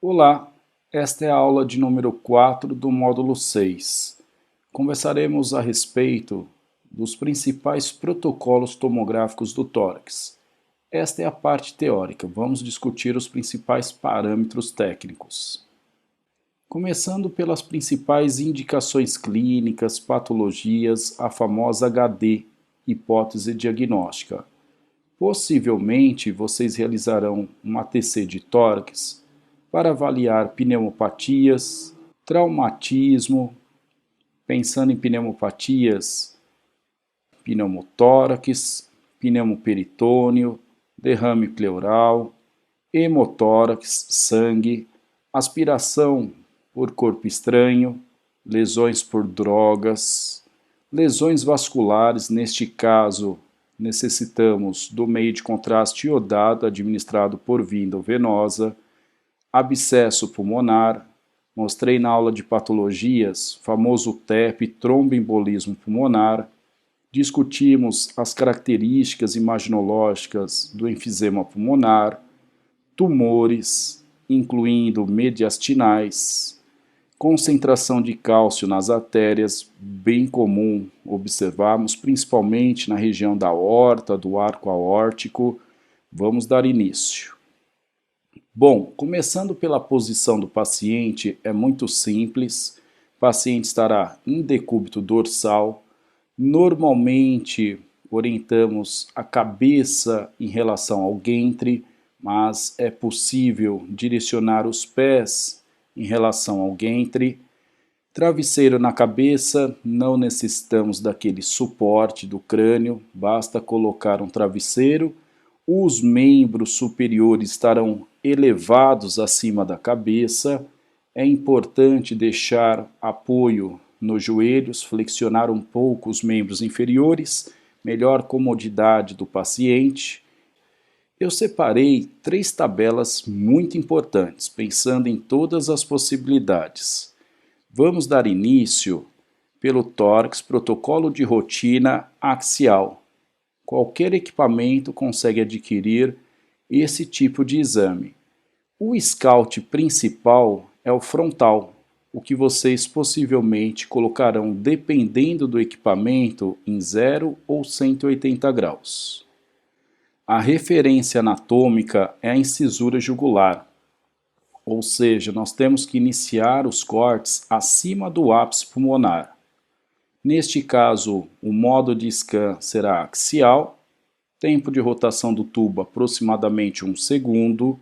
Olá, esta é a aula de número 4 do módulo 6. Conversaremos a respeito dos principais protocolos tomográficos do tórax. Esta é a parte teórica, vamos discutir os principais parâmetros técnicos. Começando pelas principais indicações clínicas, patologias, a famosa HD, hipótese diagnóstica. Possivelmente vocês realizarão um ATC de tórax para avaliar pneumopatias, traumatismo, pensando em pneumopatias, pneumotórax, pneumoperitônio, derrame pleural, hemotórax, sangue, aspiração por corpo estranho, lesões por drogas, lesões vasculares, neste caso necessitamos do meio de contraste iodado administrado por via endovenosa, abscesso pulmonar, mostrei na aula de patologias, famoso TEP, tromboembolismo pulmonar, discutimos as características imaginológicas do enfisema pulmonar, tumores, incluindo mediastinais, concentração de cálcio nas artérias, bem comum observarmos, principalmente na região da aorta, do arco aórtico. Vamos dar início. Bom, começando pela posição do paciente, é muito simples. O paciente estará em decúbito dorsal. Normalmente orientamos a cabeça em relação ao ventre, mas é possível direcionar os pés em relação ao ventre. Travesseiro na cabeça, não necessitamos daquele suporte do crânio, basta colocar um travesseiro. Os membros superiores estarão elevados acima da cabeça. É importante deixar apoio nos joelhos, flexionar um pouco os membros inferiores, melhor comodidade do paciente. Eu separei 3 tabelas muito importantes, pensando em todas as possibilidades. Vamos dar início pelo tórax, protocolo de rotina axial. Qualquer equipamento consegue adquirir esse tipo de exame. O scout principal é o frontal, o que vocês possivelmente colocarão, dependendo do equipamento, em 0 ou 180 graus. A referência anatômica é a incisura jugular, ou seja, nós temos que iniciar os cortes acima do ápice pulmonar. Neste caso, o modo de scan será axial, tempo de rotação do tubo aproximadamente 1 segundo,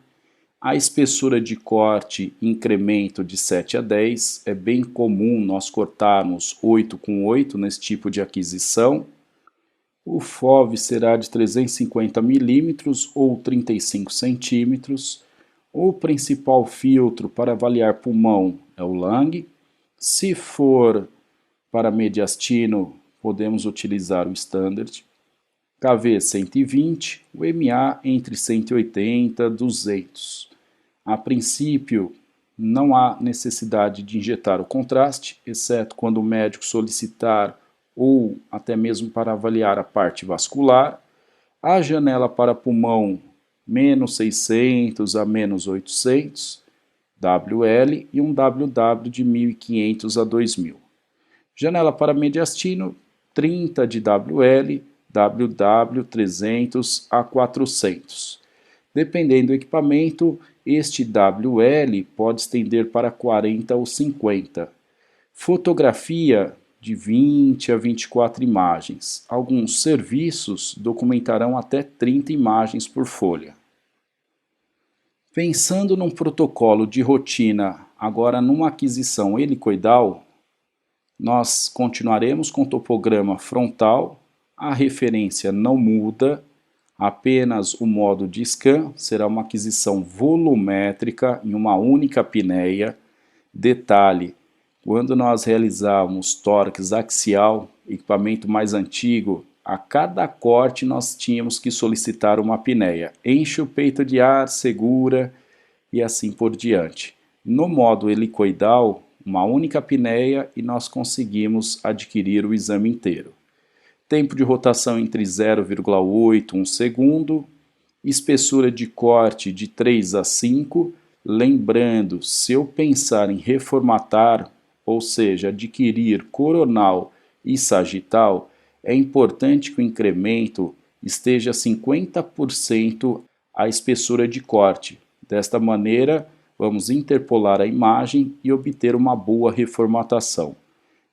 a espessura de corte incremento de 7 a 10, é bem comum nós cortarmos 8 com 8 nesse tipo de aquisição. O FOV será de 350 milímetros ou 35 centímetros. O principal filtro para avaliar pulmão é o Lang. Se for para mediastino, podemos utilizar o Standard. KV 120, o MA entre 180 e 200. A princípio, não há necessidade de injetar o contraste, exceto quando o médico solicitar ou até mesmo para avaliar a parte vascular. A janela para pulmão menos 600 a menos 800 WL e um WW de 1500 a 2000. Janela para mediastino, 30 de WL, WW 300 a 400. Dependendo do equipamento, este WL pode estender para 40 ou 50. Fotografia de 20 a 24 imagens. Alguns serviços documentarão até 30 imagens por folha. Pensando num protocolo de rotina, agora numa aquisição helicoidal, nós continuaremos com o topograma frontal, a referência não muda, apenas o modo de scan será uma aquisição volumétrica em uma única apneia. Detalhe, quando nós realizávamos tórax axial, equipamento mais antigo, a cada corte nós tínhamos que solicitar uma apneia. Enche o peito de ar, segura e assim por diante. No modo helicoidal, uma única apneia e nós conseguimos adquirir o exame inteiro. Tempo de rotação entre 0,8 e 1 segundo, espessura de corte de 3 a 5, Lembrando, se eu pensar em reformatar, ou seja, adquirir coronal e sagital, é importante que o incremento esteja 50% a espessura de corte. Desta maneira, vamos interpolar a imagem e obter uma boa reformatação.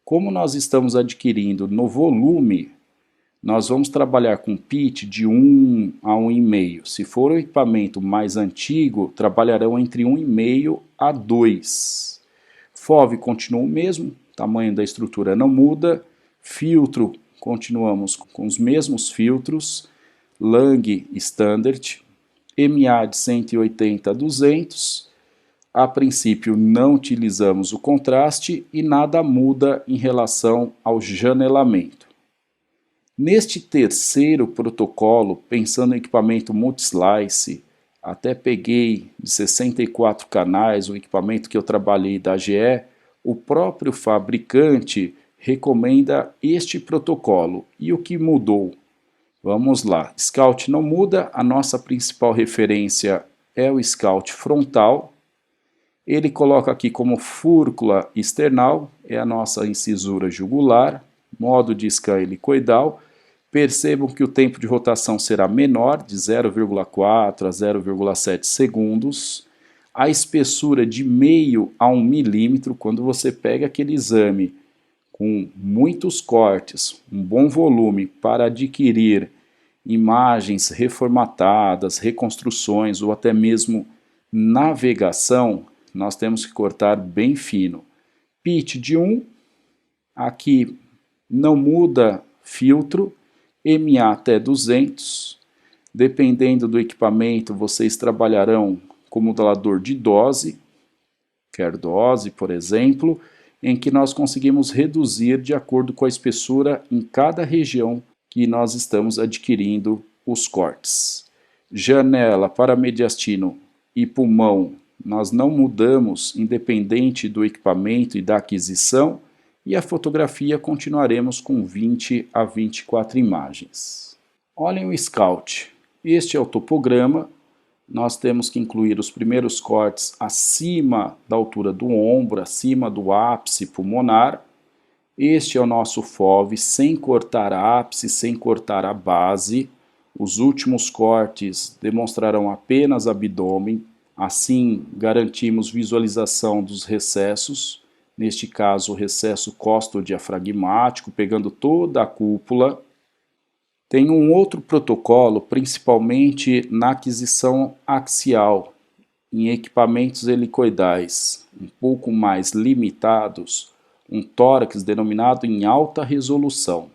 Como nós estamos adquirindo no volume, nós vamos trabalhar com pitch de 1 a 1,5. Se for o equipamento mais antigo, trabalharão entre 1,5 a 2. FOV continua o mesmo, tamanho da estrutura não muda. Filtro, continuamos com os mesmos filtros. Lang Standard, MA de 180 a 200. A princípio não utilizamos o contraste e nada muda em relação ao janelamento. Neste terceiro protocolo, pensando no equipamento multislice, até peguei de 64 canais, o equipamento que eu trabalhei da GE, o próprio fabricante recomenda este protocolo. E o que mudou? Vamos lá, Scout não muda, a nossa principal referência é o Scout frontal. Ele coloca aqui como fúrcula external, é a nossa incisura jugular, modo de scan helicoidal. Percebam que o tempo de rotação será menor, de 0,4 a 0,7 segundos. A espessura de meio a 1 milímetro, quando você pega aquele exame com muitos cortes, um bom volume para adquirir imagens reformatadas, reconstruções ou até mesmo navegação, nós temos que cortar bem fino. Pitch de 1, aqui não muda filtro, MA até 200, dependendo do equipamento vocês trabalharão com modulador de dose, quer dose, por exemplo, em que nós conseguimos reduzir de acordo com a espessura em cada região que nós estamos adquirindo os cortes. Janela para mediastino e pulmão nós não mudamos independente do equipamento e da aquisição, e a fotografia continuaremos com 20 a 24 imagens. Olhem o Scout. Este é o topograma. Nós temos que incluir os primeiros cortes acima da altura do ombro, acima do ápice pulmonar. Este é o nosso FOV, sem cortar ápice, sem cortar a base. Os últimos cortes demonstrarão apenas abdômen. Assim, garantimos visualização dos recessos. Neste caso, o recesso costodiafragmático, pegando toda a cúpula. Tem um outro protocolo, principalmente na aquisição axial, em equipamentos helicoidais um pouco mais limitados, um tórax denominado em alta resolução.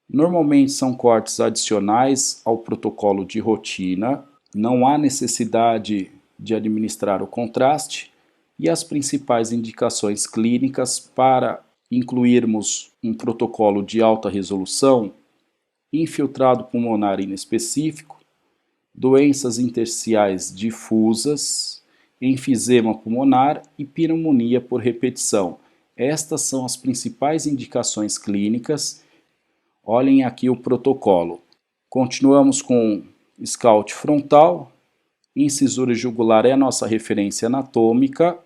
Normalmente são cortes adicionais ao protocolo de rotina, não há necessidade de administrar o contraste, e as principais indicações clínicas para incluirmos um protocolo de alta resolução: infiltrado pulmonar inespecífico, doenças intersticiais difusas, enfisema pulmonar e pneumonia por repetição. Estas são as principais indicações clínicas. Olhem aqui o protocolo. Continuamos com Scout frontal. Incisura jugular é a nossa referência anatômica.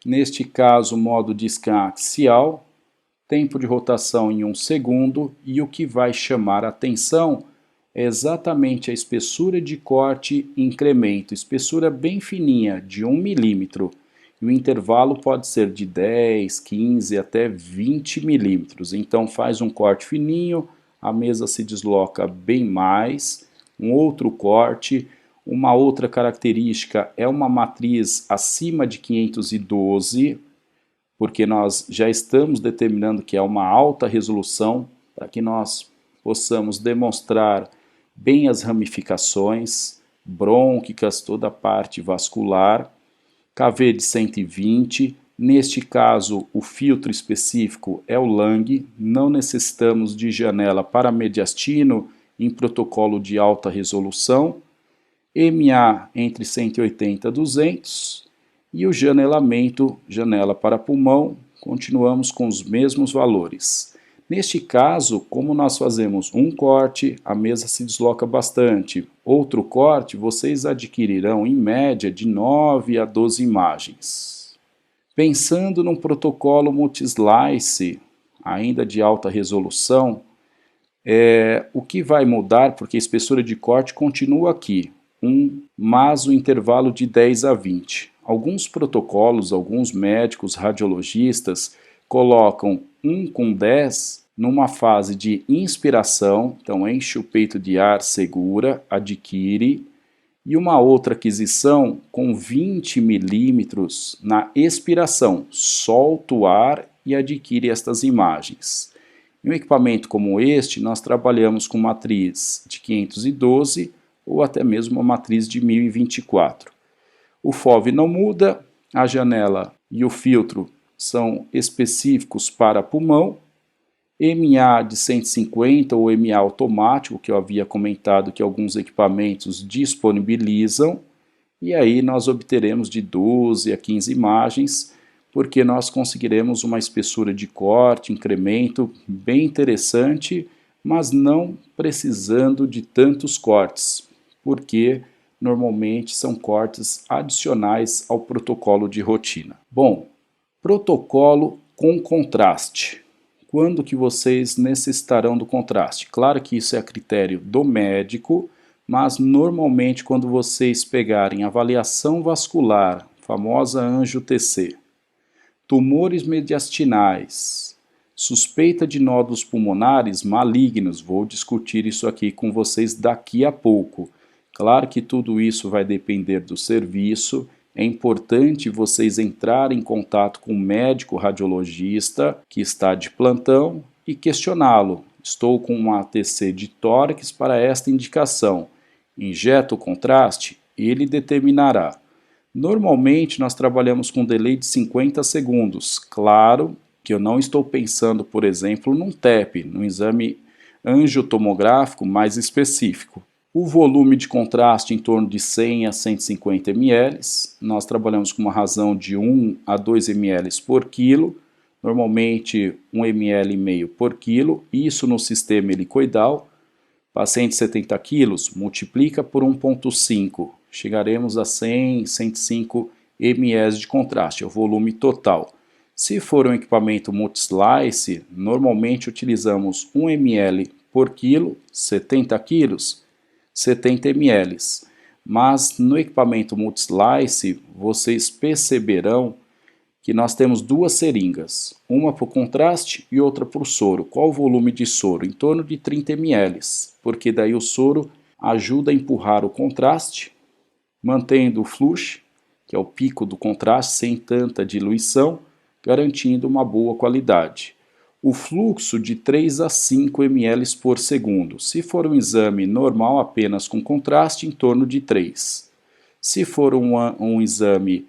Neste caso, modo de scan axial. Tempo de rotação em 1 segundo. E o que vai chamar a atenção é exatamente a espessura de corte e incremento. Espessura bem fininha, de 1 milímetro. E o intervalo pode ser de 10, 15 até 20 milímetros. Então faz um corte fininho, a mesa se desloca bem mais. Um outro corte. Uma outra característica é uma matriz acima de 512, porque nós já estamos determinando que é uma alta resolução, para que nós possamos demonstrar bem as ramificações brônquicas, toda a parte vascular. KV de 120, neste caso o filtro específico é o Lang, não necessitamos de janela para mediastino em protocolo de alta resolução. MA entre 180 e 200 e o janelamento, janela para pulmão, continuamos com os mesmos valores. Neste caso, como nós fazemos um corte, a mesa se desloca bastante. Outro corte, vocês adquirirão em média de 9 a 12 imagens. Pensando num protocolo multi-slice, ainda de alta resolução, o que vai mudar, porque a espessura de corte continua aqui, mas o intervalo de 10 a 20. Alguns protocolos, alguns médicos, radiologistas, colocam 1 com 10 numa fase de inspiração, então enche o peito de ar, segura, adquire, e uma outra aquisição com 20 milímetros na expiração, solta o ar e adquire estas imagens. Em um equipamento como este, nós trabalhamos com matriz de 512 ou até mesmo uma matriz de 1024. O FOV não muda, a janela e o filtro são específicos para pulmão, MA de 150 ou MA automático, que eu havia comentado que alguns equipamentos disponibilizam, e aí nós obteremos de 12 a 15 imagens, porque nós conseguiremos uma espessura de corte, incremento bem interessante, mas não precisando de tantos cortes, porque normalmente são cortes adicionais ao protocolo de rotina. Bom, protocolo com contraste. Quando que vocês necessitarão do contraste? Claro que isso é a critério do médico, mas normalmente quando vocês pegarem avaliação vascular, famosa anjo-TC, tumores mediastinais, suspeita de nódulos pulmonares malignos, vou discutir isso aqui com vocês daqui a pouco. Claro que tudo isso vai depender do serviço, é importante vocês entrarem em contato com o médico radiologista que está de plantão e questioná-lo. Estou com uma ATC de tórax para esta indicação. Injeta o contraste? Ele determinará. Normalmente nós trabalhamos com delay de 50 segundos. Claro que eu não estou pensando, por exemplo, num TEP, num exame angiotomográfico mais específico. O volume de contraste em torno de 100 a 150 ml. Nós trabalhamos com uma razão de 1 a 2 ml por quilo, normalmente 1,5 ml por quilo, isso no sistema helicoidal. Paciente 70 quilos, multiplica por 1,5, chegaremos a 100, 105 ml de contraste, é o volume total. Se for um equipamento multi-slice, normalmente utilizamos 1 ml por quilo, 70 quilos, 70 ml. Mas no equipamento multi-slice, vocês perceberão que nós temos duas seringas, uma para o contraste e outra para o soro. Qual o volume de soro? Em torno de 30 ml, porque daí o soro ajuda a empurrar o contraste, mantendo o flush, que é o pico do contraste, sem tanta diluição, garantindo uma boa qualidade. O fluxo de 3 a 5 ml por segundo. Se for um exame normal apenas com contraste, em torno de 3. Se for um exame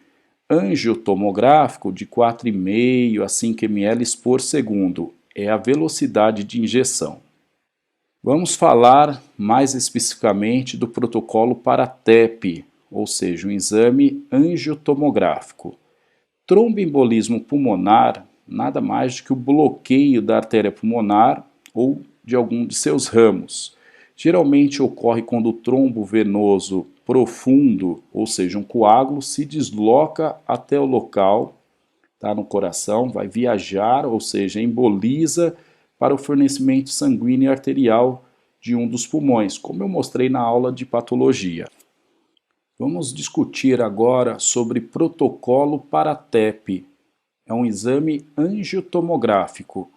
angiotomográfico, de 4,5 a 5 ml por segundo, é a velocidade de injeção. Vamos falar mais especificamente do protocolo para TEP, ou seja, um exame angiotomográfico. Tromboembolismo pulmonar nada mais do que o bloqueio da artéria pulmonar ou de algum de seus ramos. Geralmente ocorre quando o trombo venoso profundo, ou seja, um coágulo, se desloca até o local, tá, no coração, vai viajar, ou seja, emboliza para o fornecimento sanguíneo e arterial de um dos pulmões, como eu mostrei na aula de patologia. Vamos discutir agora sobre protocolo para TEP. É um exame angiotomográfico.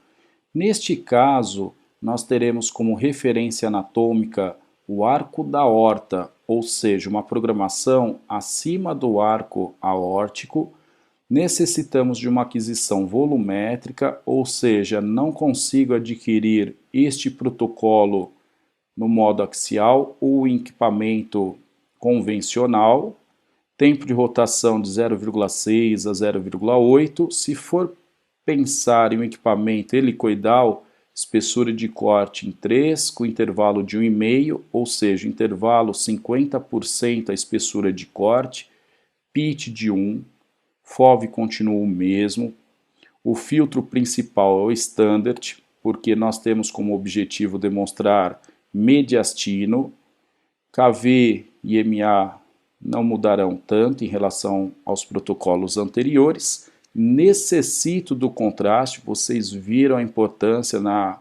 Neste caso, nós teremos como referência anatômica o arco da aorta, ou seja, uma programação acima do arco aórtico. Necessitamos de uma aquisição volumétrica, ou seja, não consigo adquirir este protocolo no modo axial ou em equipamento convencional. Tempo de rotação de 0,6 a 0,8. Se for pensar em um equipamento helicoidal, espessura de corte em 3, com intervalo de 1,5, ou seja, intervalo 50% a espessura de corte, pitch de 1, FOV continua o mesmo, o filtro principal é o standard, porque nós temos como objetivo demonstrar mediastino. KV e MA não mudarão tanto em relação aos protocolos anteriores. Necessito do contraste, vocês viram a importância na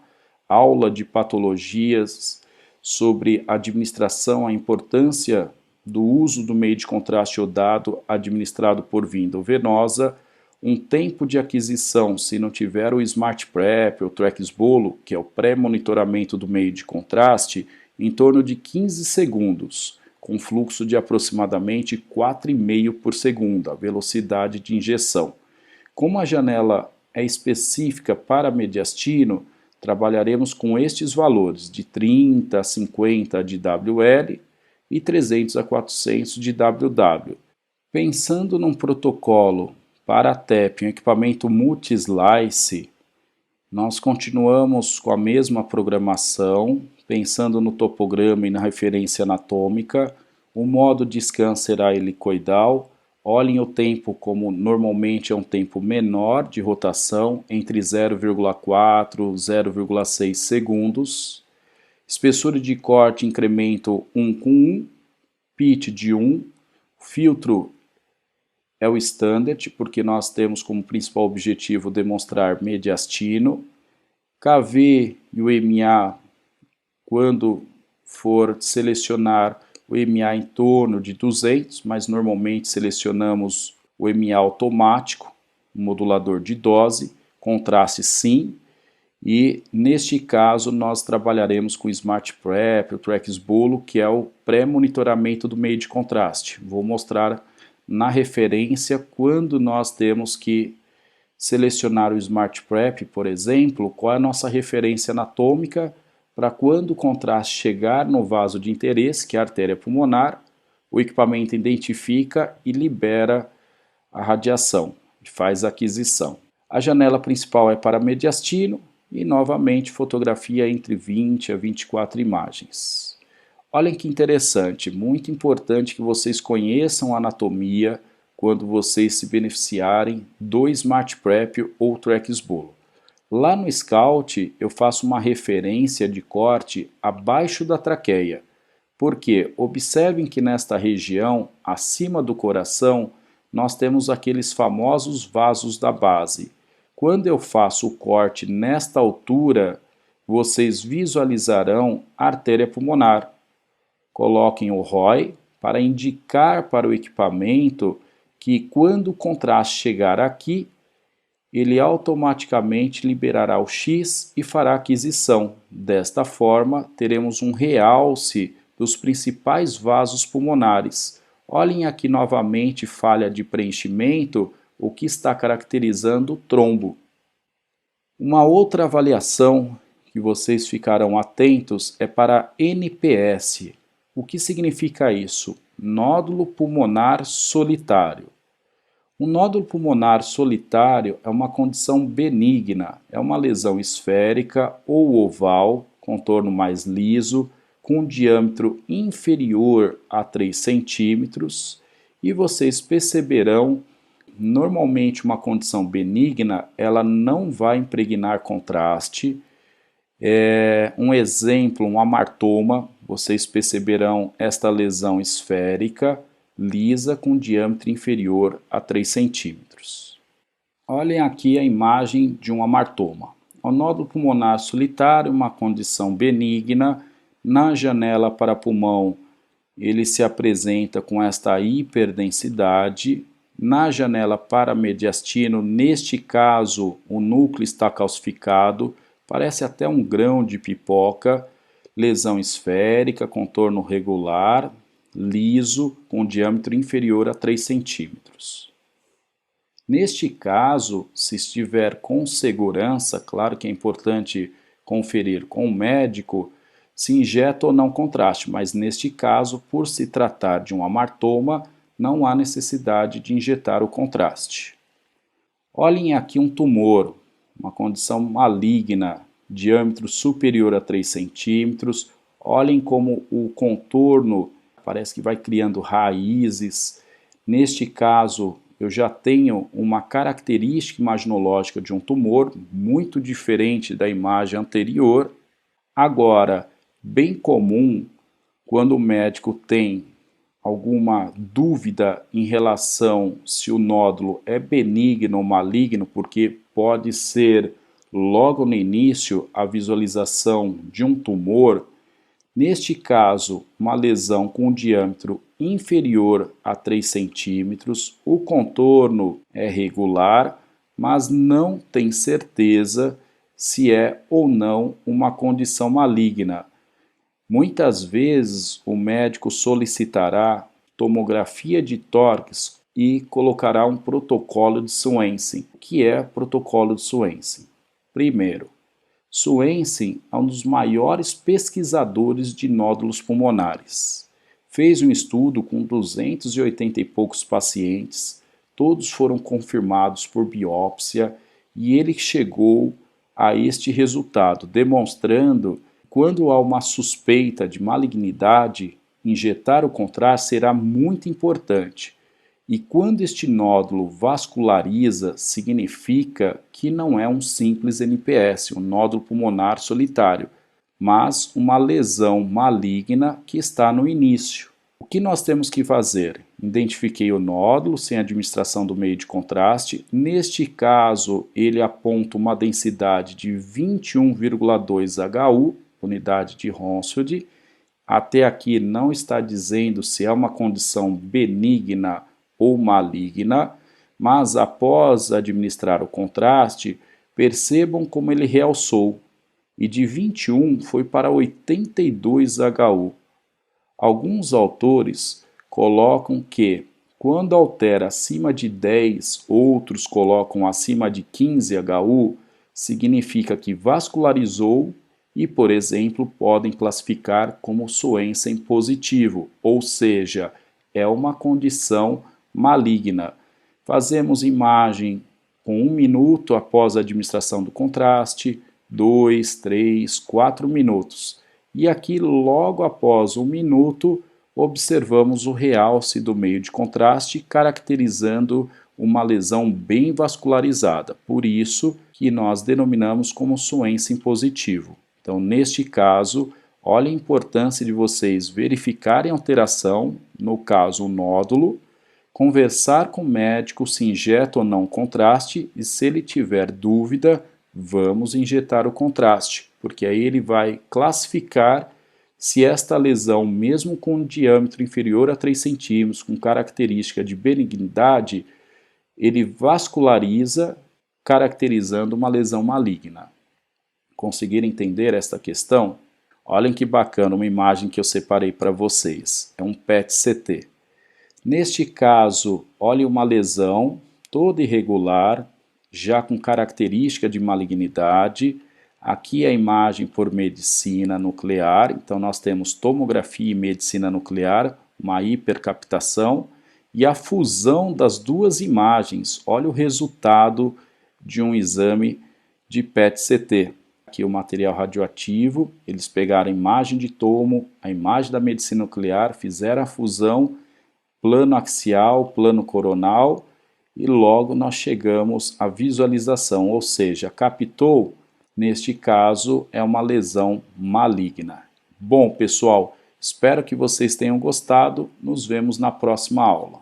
aula de patologias sobre administração, a importância do uso do meio de contraste iodado administrado por via endovenosa. Um tempo de aquisição, se não tiver o Smart Prep ou Trax-Bolo, que é o pré-monitoramento do meio de contraste, em torno de 15 segundos, com fluxo de aproximadamente 4,5 por segundo, a velocidade de injeção. Como a janela é específica para mediastino, trabalharemos com estes valores de 30 a 50 de WL e 300 a 400 de WW. Pensando num protocolo para a TEP, um equipamento multi-slice, nós continuamos com a mesma programação, pensando no topograma e na referência anatômica. O modo de scan será helicoidal. Olhem o tempo como normalmente é um tempo menor de rotação, entre 0,4 e 0,6 segundos. Espessura de corte incremento 1 com 1, pitch de 1, filtro é o standard, porque nós temos como principal objetivo demonstrar mediastino. KV e o MA, quando for selecionar o MA em torno de 200, mas normalmente selecionamos o MA automático, modulador de dose, contraste sim, e neste caso nós trabalharemos com o Smart Prep, o Trax-Bolo, que é o pré-monitoramento do meio de contraste. Vou mostrar na referência quando nós temos que selecionar o Smart Prep, por exemplo, qual é a nossa referência anatômica para quando o contraste chegar no vaso de interesse, que é a artéria pulmonar, o equipamento identifica e libera a radiação, faz a aquisição. A janela principal é para mediastino e, novamente, fotografia entre 20 a 24 imagens. Olhem que interessante, muito importante que vocês conheçam a anatomia quando vocês se beneficiarem do Smart Prep ou Trax-Bolo. Lá no Scout eu faço uma referência de corte abaixo da traqueia, porque observem que nesta região, acima do coração, nós temos aqueles famosos vasos da base. Quando eu faço o corte nesta altura, vocês visualizarão a artéria pulmonar. Coloquem o ROI para indicar para o equipamento que quando o contraste chegar aqui, ele automaticamente liberará o X e fará a aquisição. Desta forma, teremos um realce dos principais vasos pulmonares. Olhem aqui novamente falha de preenchimento, o que está caracterizando o trombo. Uma outra avaliação que vocês ficarão atentos é para NPS. O que significa isso? Nódulo pulmonar solitário. Um nódulo pulmonar solitário é uma condição benigna, é uma lesão esférica ou oval, contorno mais liso, com um diâmetro inferior a 3 centímetros, e vocês perceberão, normalmente uma condição benigna, ela não vai impregnar contraste. Um exemplo, um amartoma, vocês perceberão esta lesão esférica, lisa, com diâmetro inferior a 3 centímetros. Olhem aqui a imagem de um amartoma. O nódulo pulmonar solitário, uma condição benigna. Na janela para pulmão, ele se apresenta com esta hiperdensidade. Na janela para mediastino, neste caso, o núcleo está calcificado, parece até um grão de pipoca, lesão esférica, contorno regular, liso, com diâmetro inferior a 3 centímetros. Neste caso, se estiver com segurança, claro que é importante conferir com o médico se injeta ou não contraste, mas neste caso, por se tratar de um amartoma, não há necessidade de injetar o contraste. Olhem aqui um tumor, uma condição maligna, diâmetro superior a 3 centímetros. Olhem como o contorno parece que vai criando raízes. Neste caso, eu já tenho uma característica imaginológica de um tumor muito diferente da imagem anterior. Agora, bem comum, quando o médico tem alguma dúvida em relação se o nódulo é benigno ou maligno, porque pode ser logo no início a visualização de um tumor, neste caso, uma lesão com um diâmetro inferior a 3 centímetros, o contorno é regular, mas não tem certeza se é ou não uma condição maligna. Muitas vezes o médico solicitará tomografia de tórax e colocará um protocolo de Swensen. O que é protocolo de Swensen? Primeiro, Swensen é um dos maiores pesquisadores de nódulos pulmonares. Fez um estudo com 280 e poucos pacientes, todos foram confirmados por biópsia e ele chegou a este resultado, demonstrando que quando há uma suspeita de malignidade, injetar o contraste será muito importante. E quando este nódulo vasculariza, significa que não é um simples NPS, um nódulo pulmonar solitário, mas uma lesão maligna que está no início. O que nós temos que fazer? Identifiquei o nódulo sem administração do meio de contraste. Neste caso, ele aponta uma densidade de 21,2 HU, unidade de Hounsfield. Até aqui não está dizendo se é uma condição benigna ou maligna, mas após administrar o contraste, percebam como ele realçou, e de 21 foi para 82 HU. Alguns autores colocam que, quando altera acima de 10, outros colocam acima de 15 HU, significa que vascularizou e, por exemplo, podem classificar como Swensen positivo, ou seja, é uma condição maligna. Fazemos imagem com 1 minuto após a administração do contraste, 2, 3, 4 minutos. E aqui, logo após 1 minuto, observamos o realce do meio de contraste, caracterizando uma lesão bem vascularizada. Por isso que nós denominamos como Swensen positivo. Então, neste caso, olha a importância de vocês verificarem a alteração, no caso o nódulo, conversar com o médico se injeta ou não contraste e, se ele tiver dúvida, vamos injetar o contraste, porque aí ele vai classificar se esta lesão, mesmo com um diâmetro inferior a 3 centímetros, com característica de benignidade, ele vasculariza, caracterizando uma lesão maligna. Conseguiram entender esta questão? Olhem que bacana uma imagem que eu separei para vocês. É um PET-CT. Neste caso, olhe uma lesão toda irregular, já com característica de malignidade. Aqui a imagem por medicina nuclear. Então nós temos tomografia e medicina nuclear, uma hipercaptação e a fusão das duas imagens. Olha o resultado de um exame de PET-CT. Aqui o material radioativo, eles pegaram a imagem de tomo, a imagem da medicina nuclear, fizeram a fusão, plano axial, plano coronal, e logo nós chegamos à visualização, ou seja, captou, neste caso, é uma lesão maligna. Bom, pessoal, espero que vocês tenham gostado, nos vemos na próxima aula.